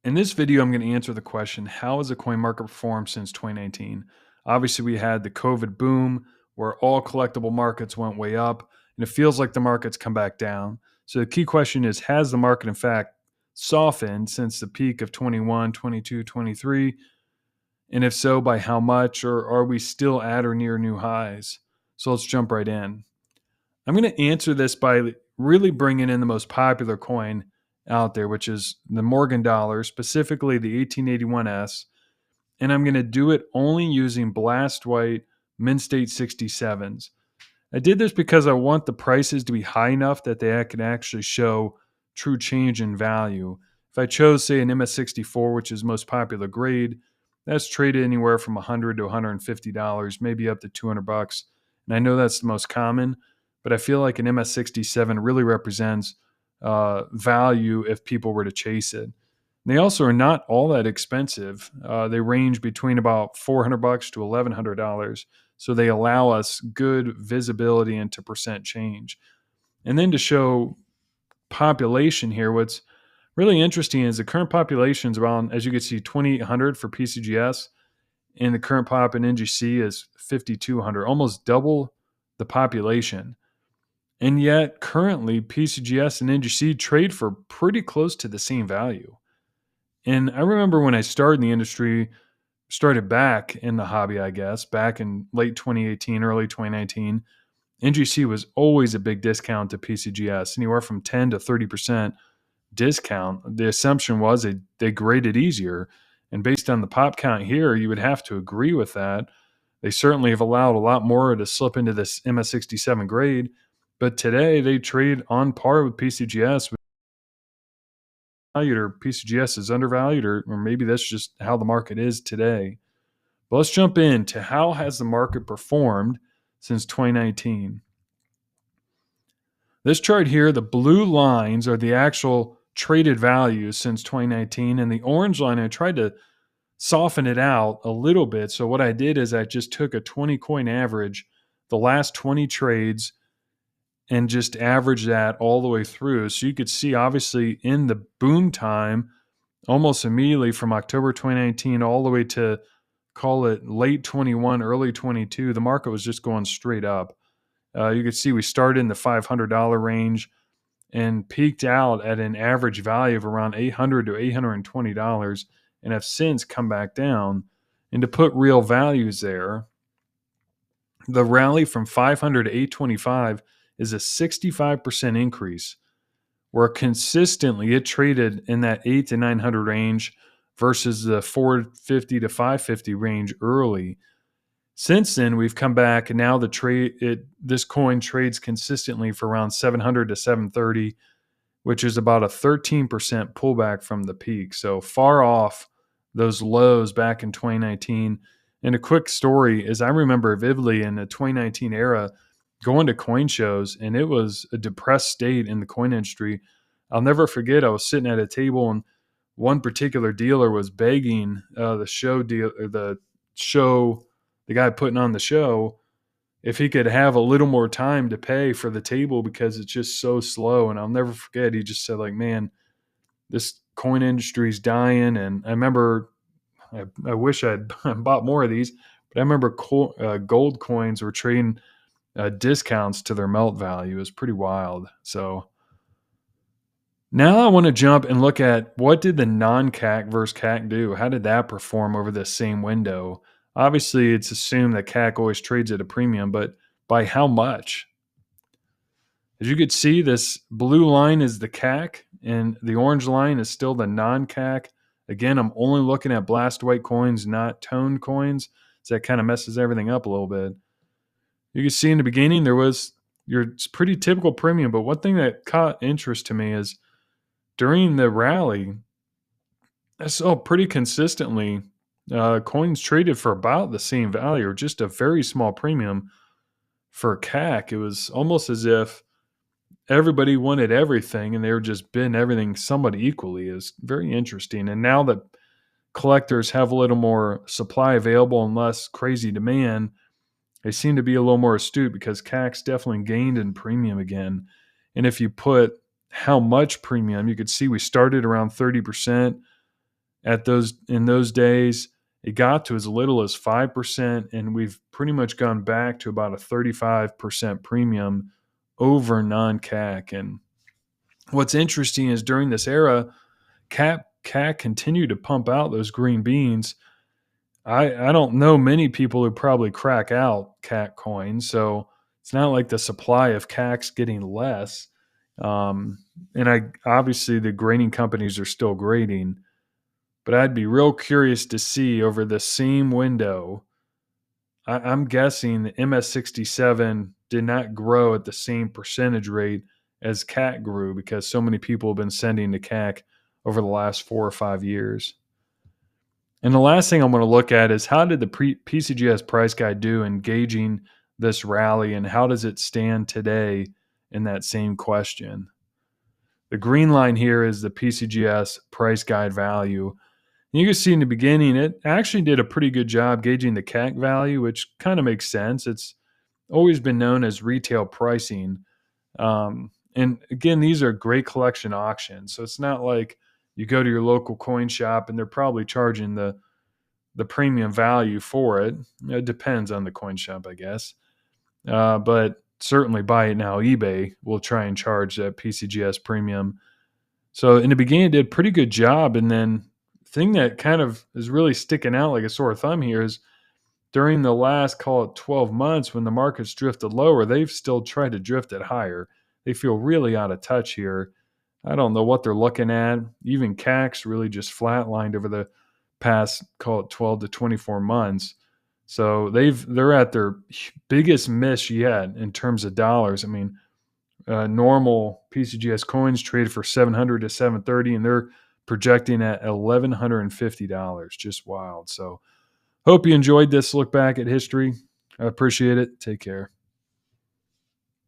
In this video, I'm going to answer the question, how has the coin market performed since 2019? Obviously, we had the COVID boom where all collectible markets went way up, and it feels like the market's come back down. So the key question is, has the market in fact softened since the peak of 21, 22, 23? And if so, by how much, or are we still at or near new highs? So let's jump right in. I'm going to answer this by really bringing in the most popular coin out there, which is the Morgan dollar, specifically the 1881S. And I'm going to do it only using Blast White Mint State 67s. I did this because I want the prices to be high enough that they can actually show true change in value. If I chose, say, an MS64, which is the most popular grade, that's traded anywhere from $100 to $150, maybe up to $200. And I know that's the most common, but I feel like an MS67 really represents value if people were to chase it. They also are not all that expensive. They range between about $400 to $1,100. So they allow us good visibility into percent change. And then to show population here, what's really interesting is the current population is around, as you can see, 2,800 for PCGS, and the current pop in NGC is 5,200, almost double the population. And yet, currently, PCGS and NGC trade for pretty close to the same value. And I remember when I started in the industry, started back in the hobby, I guess, back in late 2018, early 2019, NGC was always a big discount to PCGS, anywhere from 10 to 30% discount. The assumption was they graded easier. And based on the pop count here, you would have to agree with that. They certainly have allowed a lot more to slip into this MS67 grade. But today they trade on par with PCGS. Valued, or PCGS is undervalued, or maybe that's just how the market is today. But let's jump into how has the market performed since 2019. This chart here, the blue lines are the actual traded values since 2019, and the orange line, I tried to soften it out a little bit. So what I did is I just took a 20 coin average, the last 20 trades, and just average that all the way through. So you could see, obviously, in the boom time, almost immediately from October 2019 all the way to, call it, late 21, early 22, the market was just going straight up. You could see we started in the $500 range and peaked out at an average value of around $800 to $820, and have since come back down. And to put real values there, the rally from 500 to 825 is a 65% increase, where consistently it traded in that 8 to 900 range versus the 450 to 550 range early. Since then, we've come back, and now this coin trades consistently for around 700 to 730, which is about a 13% pullback from the peak. So far off those lows back in 2019. And a quick story is I remember vividly in the 2019 era going to coin shows, and it was a depressed state in the coin industry. I'll never forget, I was sitting at a table, and one particular dealer was begging the guy putting on the show, if he could have a little more time to pay for the table because it's just so slow. And I'll never forget, he just said, like, man, this coin industry is dying. And I remember, I wish I'd bought more of these, but I remember gold coins were trading discounts to their melt value. It was pretty wild. So now I want to jump and look at, what did the non-CAC versus CAC do? How did that perform over the same window? Obviously, it's assumed that CAC always trades at a premium, but by how much? As you could see, this blue line is the CAC, and the orange line is still the non-CAC. Again, I'm only looking at Blast White coins, not toned coins, so that kind of messes everything up a little bit. You can see in the beginning there was your pretty typical premium, but one thing that caught interest to me is during the rally, I saw pretty consistently coins traded for about the same value, or just a very small premium for CAC. It was almost as if everybody wanted everything and they were just bidding everything somewhat equally. Is very interesting. And now that collectors have a little more supply available and less crazy demand, they seem to be a little more astute, because CAC's definitely gained in premium again. And if you put how much premium, you could see we started around 30%. in those days. It got to as little as 5%, and we've pretty much gone back to about a 35% premium over non-CAC. And what's interesting is during this era, CAC continued to pump out those green beans. I don't know many people who probably crack out CAC coins, so it's not like the supply of CAC's getting less. And obviously the grading companies are still grading, but I'd be real curious to see over the same window. I'm guessing the MS67 did not grow at the same percentage rate as CAC grew because so many people have been sending to CAC over the last 4 or 5 years. And the last thing I'm going to look at is how did the PCGS price guide do in gauging this rally, and how does it stand today in that same question? The green line here is the PCGS price guide value. And you can see in the beginning, it actually did a pretty good job gauging the CAC value, which kind of makes sense. It's always been known as retail pricing. And again, these are great collection auctions. So it's not like you go to your local coin shop and they're probably charging the premium value for it. It depends on the coin shop, I guess. But certainly Buy It Now eBay will try and charge that PCGS premium. So in the beginning, it did a pretty good job. And then the thing that kind of is really sticking out like a sore thumb here is during the last, call it 12 months, when the market's drifted lower, they've still tried to drift it higher. They feel really out of touch here. I don't know what they're looking at. Even CAC's really just flatlined over the past, call it 12 to 24 months. So they're at their biggest miss yet in terms of dollars. I mean, normal PCGS coins trade for $700 to $730, and they're projecting at $1,150. Just wild. So hope you enjoyed this look back at history. I appreciate it. Take care.